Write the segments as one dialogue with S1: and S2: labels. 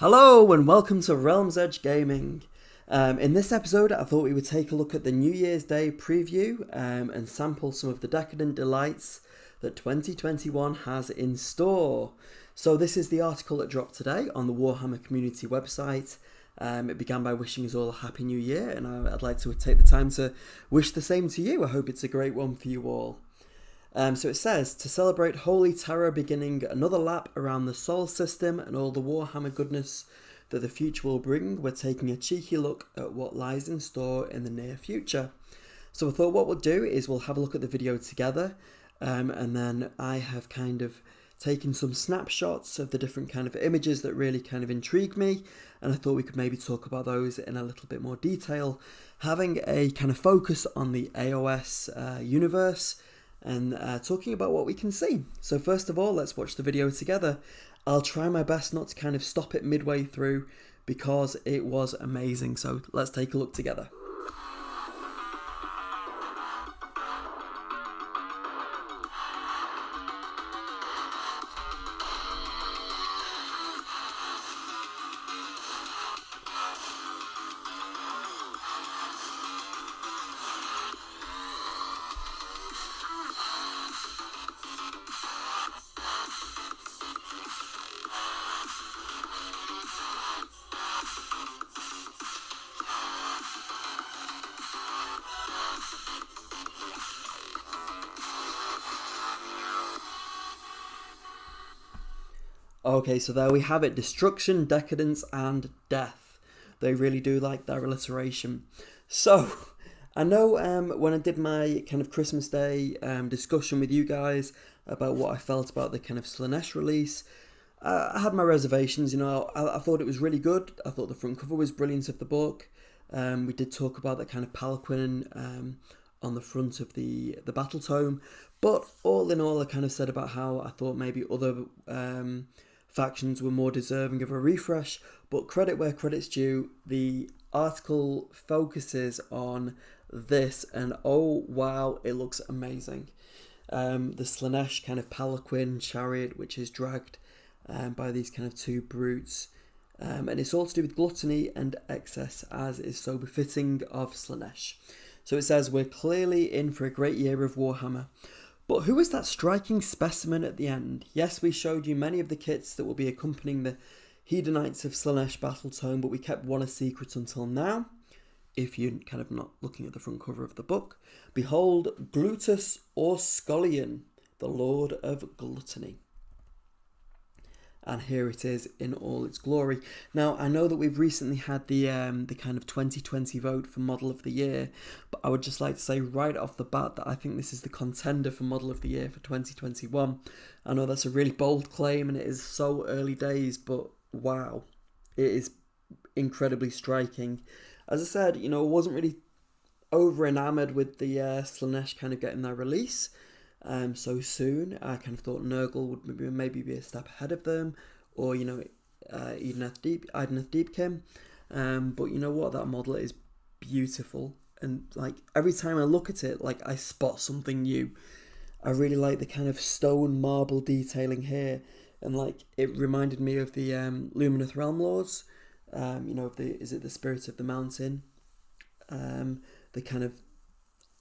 S1: Hello and welcome to Realm's Edge Gaming. In this episode, I thought we would take a look at the New Year's Day preview and sample some of the decadent delights that 2021 has in store. So this is the article that dropped today on the Warhammer community website. It began by wishing us all a happy new year, and I'd like to take the time to wish the same to you. I hope it's a great one for you all. So it says, to celebrate Holy Terror beginning another lap around the Sol system and all the Warhammer goodness that the future will bring, we're taking a cheeky look at what lies in store in the near future. So I thought what we'll do is we'll have a look at the video together, and then I have kind of taken some snapshots of the different kind of images that really kind of intrigue me, and I thought we could maybe talk about those in a little bit more detail, having a kind of focus on the AOS universe, and talking about what we can see. So first of all, let's watch the video together. I'll try my best not to kind of stop it midway through because it was amazing. So let's take a look together. Okay, so there we have it. Destruction, decadence, and death. They really do like their alliteration. So, I know when I did my kind of Christmas Day discussion with you guys about what I felt about the kind of Slaanesh release, I had my reservations. I thought it was really good. I thought the front cover was brilliant of the book. We did talk about that kind of palanquin on the front of the battle tome. But all in all, I kind of said about how I thought maybe other factions were more deserving of a refresh, but credit where credit's due, the article focuses on this, and oh wow, it looks amazing. The Slaanesh kind of palanquin chariot, which is dragged by these kind of two brutes, and it's all to do with gluttony and excess, as is so befitting of Slaanesh. So it says, we're clearly in for a great year of Warhammer. But who is that striking specimen at the end? Yes, we showed you many of the kits that will be accompanying the Hedonites of Slaanesh battle tome, but we kept one a secret until now. If you're kind of not looking at the front cover of the book, behold Glutus or Scullion, the Lord of Gluttony. And here it is in all its glory. Now, I know that we've recently had the kind of 2020 vote for Model of the Year, but I would just like to say right off the bat that I think this is the contender for Model of the Year for 2021. I know that's a really bold claim and it is so early days, but wow, it is incredibly striking. As I said, I wasn't really over enamoured with the Slaanesh kind of getting their release so soon. I kind of thought Nurgle would maybe be a step ahead of them, or Ideneth Deepkin. But you know what? That model is beautiful, and like every time I look at it, like I spot something new. I really like the kind of stone marble detailing here, and like it reminded me of the Lumineth Realm Lords. Is it the Spirit of the Mountain? The kind of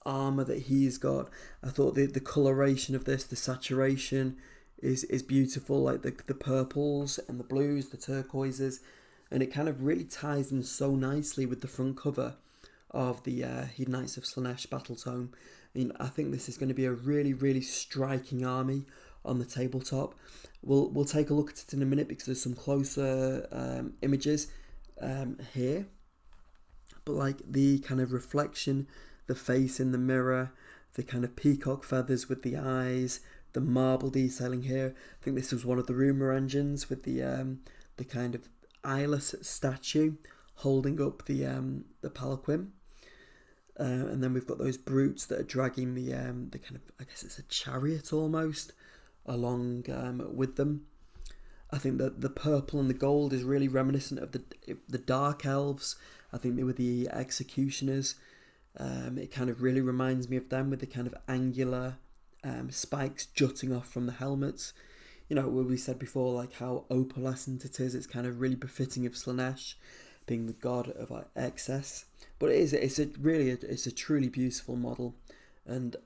S1: armor that he's got. I thought the coloration of this, the saturation is beautiful, like the purples and the blues, the turquoises, and it kind of really ties in so nicely with the front cover of the Hedonites of Slaanesh battle tome. I think this is going to be a really, really striking army on the tabletop. We'll take a look at it in a minute because there's some closer images here, but like the kind of reflection, the face in the mirror, the kind of peacock feathers with the eyes, the marble detailing here. I think this was one of the rumour engines with the kind of eyeless statue holding up the palanquin. And then we've got those brutes that are dragging the kind of, I guess it's a chariot almost, along with them. I think that the purple and the gold is really reminiscent of the Dark Elves. I think they were the Executioners. It kind of really reminds me of them with the kind of angular spikes jutting off from the helmets. you know, we said before, like how opalescent it is. It's kind of really befitting of Slanesh, being the god of like excess. But it's a truly beautiful model, and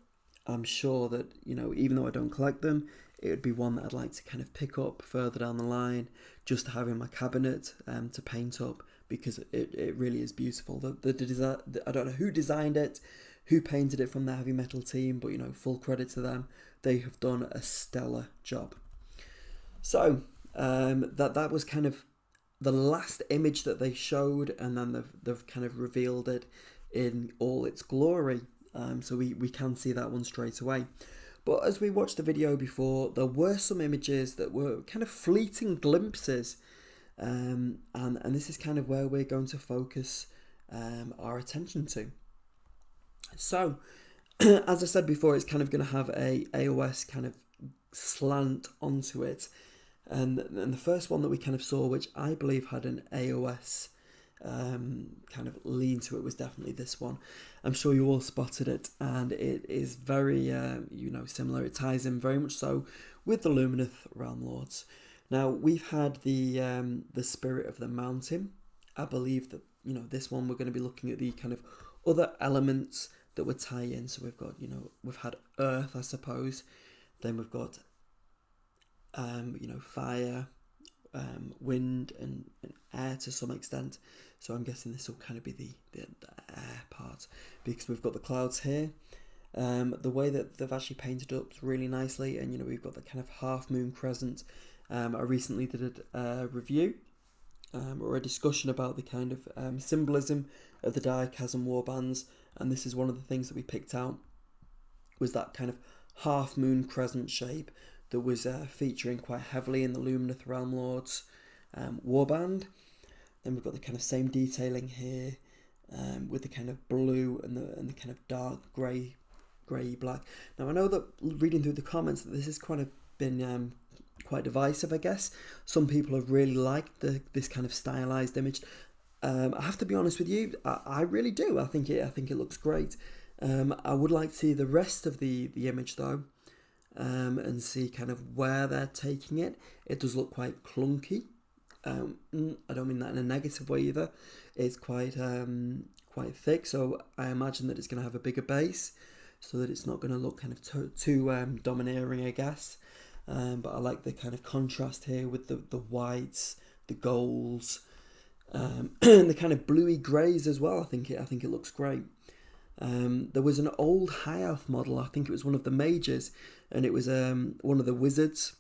S1: I'm sure that, you know, even though I don't collect them, it would be one that I'd like to kind of pick up further down the line, just to have in my cabinet to paint up, because it really is beautiful. I don't know who designed it, who painted it from the heavy metal team, but, you know, full credit to them. They have done a stellar job. So that was kind of the last image that they showed, and then they've kind of revealed it in all its glory. So we can see that one straight away. But as we watched the video before, there were some images that were kind of fleeting glimpses, and this is kind of where we're going to focus our attention to. So, as I said before, it's kind of going to have a AOS kind of slant onto it. And the first one that we kind of saw, which I believe had an AOS kind of lean to it, was definitely this one. I'm sure you all spotted it, and it is very, similar. It ties in very much so with the Lumineth Realm Lords. Now, we've had the Spirit of the Mountain. I believe that, you know, this one we're going to be looking at the kind of other elements that would tie in. So we've got, you know, we've had Earth, I suppose. Then we've got fire, wind and air to some extent. So I'm guessing this will kind of be the air part, because we've got the clouds here. The way that they've actually painted up really nicely, and, you know, we've got the kind of half moon crescent. I recently did a review or a discussion about the kind of symbolism of the Diachasm warbands, and this is one of the things that we picked out, was that kind of half moon crescent shape that was featuring quite heavily in the Lumineth Realm Lords warband. Then we've got the kind of same detailing here with the kind of blue and the kind of dark grey black. Now, I know that reading through the comments that this has kind of been quite divisive, I guess. Some people have really liked this kind of stylized image. I have to be honest with you, I really do. I think it looks great. I would like to see the rest of the image though, and see kind of where they're taking it. It does look quite clunky. I don't mean that in a negative way either. It's quite thick, so I imagine that it's going to have a bigger base, so that it's not going to look kind of too domineering, I guess. But I like the kind of contrast here with the whites, the golds, and the kind of bluey greys as well. I think it looks great. There was an old High Elf model, I think it was one of the mages, and it was one of the wizards.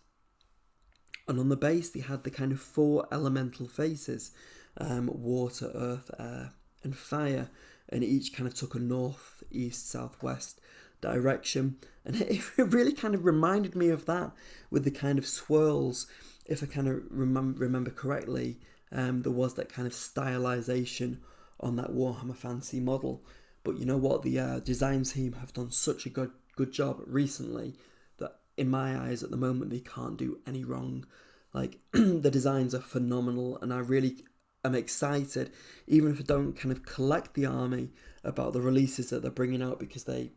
S1: And on the base, they had the kind of 4 elemental faces, water, earth, air, and fire, and each kind of took a north, east, southwest direction. And it really kind of reminded me of that, with the kind of swirls. If I kind of remember correctly, there was that kind of stylization on that Warhammer Fantasy model. But you know what? The design team have done such a good job recently that, in my eyes, at the moment, they can't do any wrong. Like, the designs are phenomenal, and I really am excited, even if I don't kind of collect the army, about the releases that they're bringing out, because they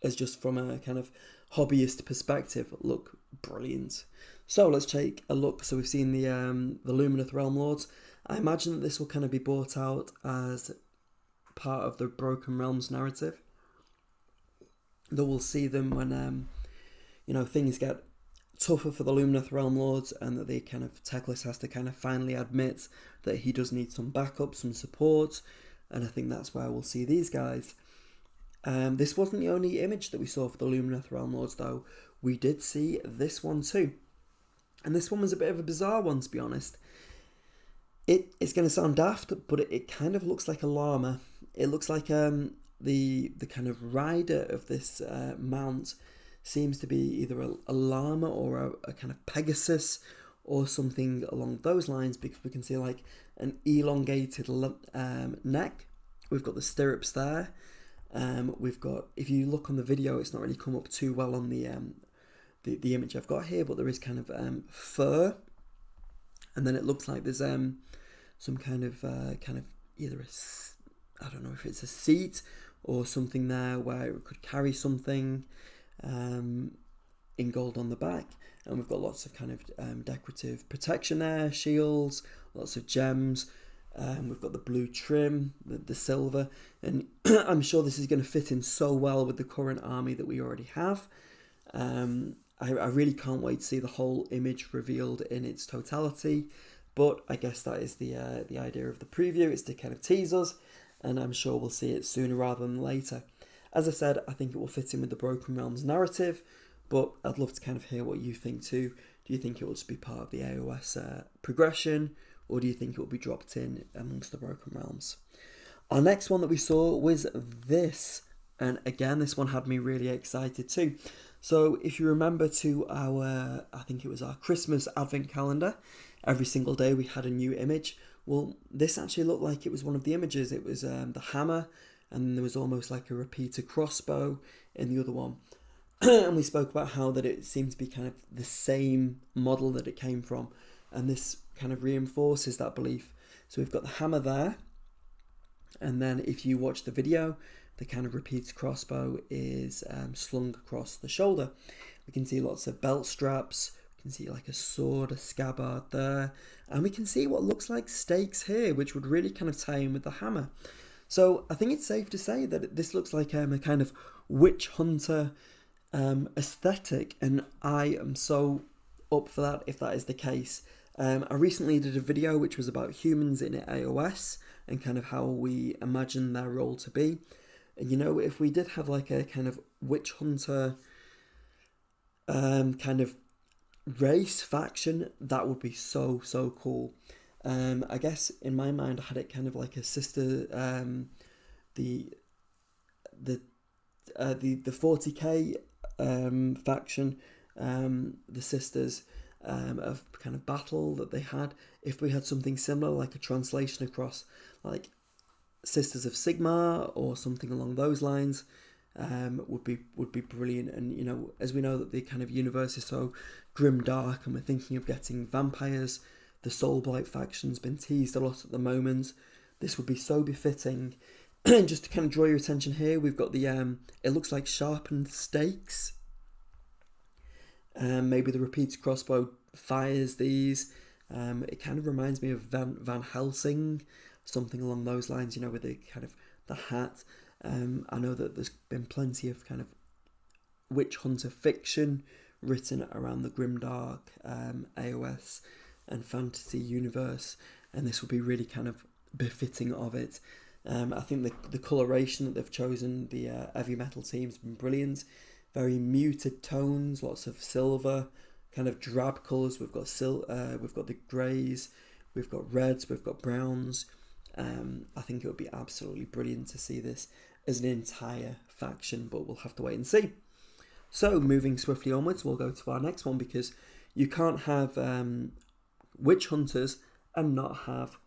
S1: as just from a kind of hobbyist perspective, look brilliant. So let's take a look. So we've seen the Lumineth Realm Lords. I imagine that this will kind of be brought out as part of the Broken Realms narrative. That we'll see them when things get tougher for the Lumineth Realm Lords, and that they kind of Teclis has to kind of finally admit that he does need some backup, some support, and I think that's where we'll see these guys. This wasn't the only image that we saw for the Lumineth Realm Lords though. We did see this one too, and this one was a bit of a bizarre one, to be honest. It's going to sound daft, but it kind of looks like a llama. It looks like the kind of rider of this mount seems to be either a llama or a kind of Pegasus or something along those lines, because we can see like an elongated neck. We've got the stirrups there. We've got, if you look on the video, it's not really come up too well on the image I've got here, but there is kind of fur, and then it looks like there's some kind of either I don't know if it's a seat or something there where it could carry something in gold on the back. and we've got lots of kind of decorative protection there, shields, lots of gems. We've got the blue trim, the silver, and I'm sure this is going to fit in so well with the current army that we already have. I really can't wait to see the whole image revealed in its totality, but I guess that is the idea of the preview. It's to kind of tease us, and I'm sure we'll see it sooner rather than later. As I said, I think it will fit in with the Broken Realms narrative, but I'd love to kind of hear what you think too. Do you think it will just be part of the AOS progression, or do you think it will be dropped in amongst the Broken Realms? Our next one that we saw was this, and again, this one had me really excited too. So if you remember to our, I think it was our Christmas advent calendar, every single day we had a new image. Well, this actually looked like it was one of the images. It was the hammer, and there was almost like a repeater crossbow in the other one. And we spoke about how that it seemed to be kind of the same model that it came from, and this kind of reinforces that belief. So we've got the hammer there, and then if you watch the video, the kind of repeater crossbow is slung across the shoulder. We can see lots of belt straps, we can see like a sword, a scabbard there, and we can see what looks like stakes here, which would really kind of tie in with the hammer. So I think it's safe to say that this looks like a kind of witch hunter aesthetic, and I am so up for that if that is the case. I recently did a video which was about humans in AOS and kind of how we imagine their role to be. And you know, if we did have like a kind of witch hunter kind of race faction, that would be so cool. I guess in my mind I had it kind of like a sister, the 40k faction, the sisters of kind of battle that they had. If we had something similar, like a translation across like Sisters of Sigmar or something along those lines, would be brilliant. And you know, as we know that the kind of universe is so grim dark, and we're thinking of getting vampires, the Soulblight faction's been teased a lot at the moment. This would be so befitting. Just to kind of draw your attention here, we've got the it looks like sharpened stakes. Maybe the repeater crossbow fires these. It kind of reminds me of Van Helsing, something along those lines, you know, with the kind of the hat. I know that there's been plenty of kind of witch hunter fiction written around the grimdark AOS and fantasy universe, and this would be really kind of befitting of it. I think the coloration that they've chosen, the heavy metal team's been brilliant. Very muted tones, lots of silver, kind of drab colours. We've got the greys, we've got reds, we've got browns. I think it would be absolutely brilliant to see this as an entire faction, but we'll have to wait and see. So moving swiftly onwards, we'll go to our next one, because you can't have witch hunters and not have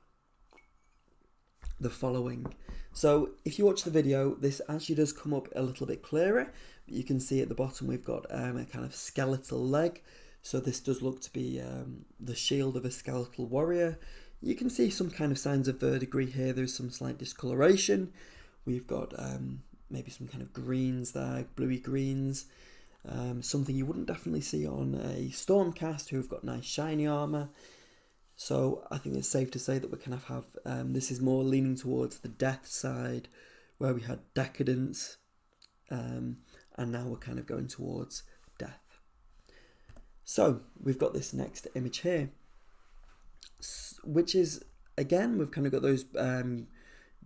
S1: the following. So if you watch the video, this actually does come up a little bit clearer. You can see at the bottom we've got a kind of skeletal leg. So this does look to be the shield of a skeletal warrior. You can see some kind of signs of verdigris here. There's some slight discoloration. We've got maybe some kind of greens there, bluey greens. Something you wouldn't definitely see on a Stormcast who've got nice shiny armour. So I think it's safe to say that we kind of have, this is more leaning towards the death side, where we had Decadence, and now we're kind of going towards death. So we've got this next image here, which is, again, we've kind of got those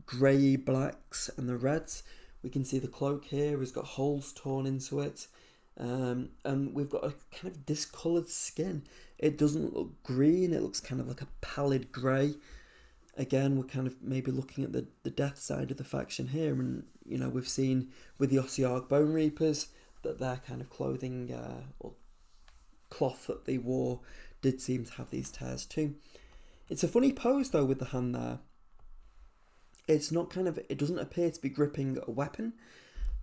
S1: grey blacks and the reds. We can see the cloak here has got holes torn into it. And we've got a kind of discoloured skin. It doesn't look green, it looks kind of like a pallid grey. Again, we're kind of maybe looking at the death side of the faction here, and you know, we've seen with the Ossiarch Bone Reapers that their kind of clothing or cloth that they wore did seem to have these tears too. It's a funny pose though with the hand there. It's not kind of, it doesn't appear to be gripping a weapon.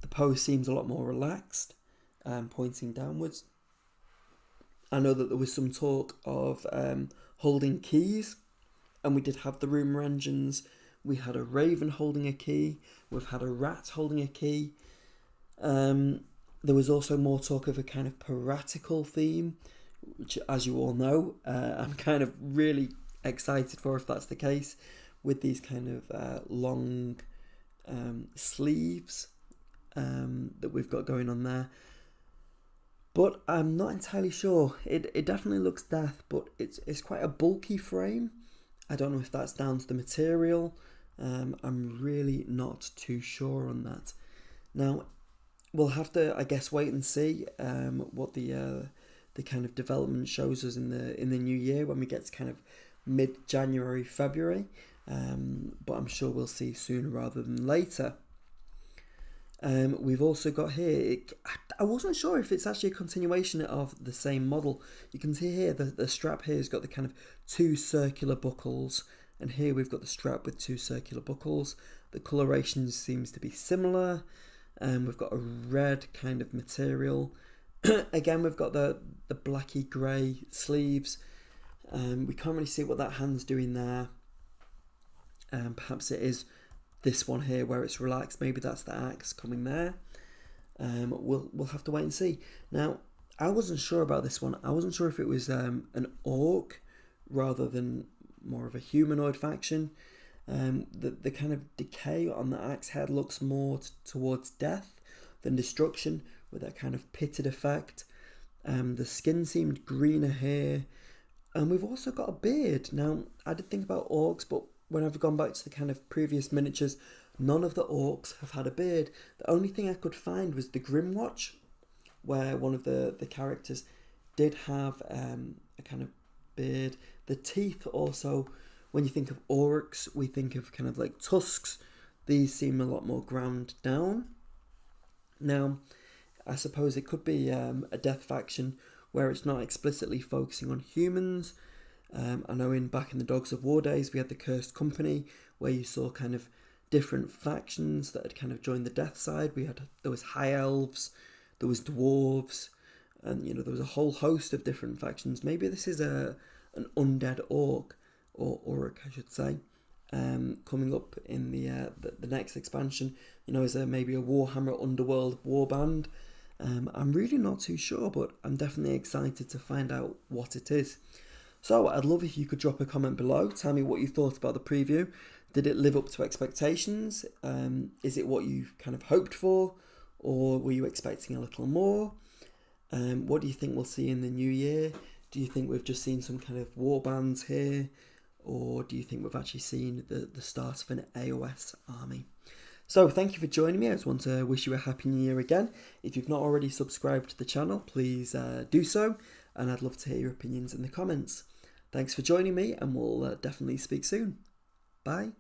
S1: The pose seems a lot more relaxed, pointing downwards. I know that there was some talk of holding keys, and we did have the rumour engines. We had a raven holding a key. We've had a rat holding a key. There was also more talk of a kind of piratical theme which, as you all know, I'm kind of really excited for if that's the case, with these kind of long sleeves that we've got going on there. But I'm not entirely sure. It definitely looks death, but it's quite a bulky frame. I don't know if that's down to the material. I'm really not too sure on that. Now, we'll have to, I guess, wait and see what the kind of development shows us in the new year when we get to kind of mid-January, February. But I'm sure we'll see sooner rather than later. We've also got here, I wasn't sure if it's actually a continuation of the same model. You can see here the strap here has got the kind of two circular buckles, and here we've got the strap with two circular buckles. The coloration seems to be similar. We've got a red kind of material. Again, we've got the blacky grey sleeves. We can't really see what that hand's doing there. Perhaps it is this one here where it's relaxed. Maybe that's the axe coming there. We'll have to wait and see. Now, I wasn't sure about this one. I wasn't sure if it was an orc rather than more of a humanoid faction. The kind of decay on the axe head looks more towards death than destruction, with that kind of pitted effect. The skin seemed greener here. And we've also got a beard. Now, I did think about orcs, but when I've gone back to the kind of previous miniatures, none of the orcs have had a beard. The only thing I could find was the Grimwatch, where one of the characters did have a kind of beard. The teeth also, when you think of orcs, we think of kind of like tusks. These seem a lot more ground down. Now, I suppose it could be a death faction where it's not explicitly focusing on humans. I know back in the Dogs of War days, we had the Cursed Company, where you saw kind of different factions that had kind of joined the death side. There was high elves, there was dwarves, and there was a whole host of different factions. Maybe this is an undead orc, or orc, I should say, coming up in the next expansion. Is there maybe a Warhammer Underworld warband? I'm really not too sure, but I'm definitely excited to find out what it is. So I'd love if you could drop a comment below. Tell me what you thought about the preview. Did it live up to expectations? Is it what you kind of hoped for? Or were you expecting a little more? What do you think we'll see in the new year? Do you think we've just seen some kind of war bands here? Or do you think we've actually seen the start of an AOS army? So thank you for joining me. I just want to wish you a happy new year again. If you've not already subscribed to the channel, please do so. And I'd love to hear your opinions in the comments. Thanks for joining me, and we'll definitely speak soon. Bye.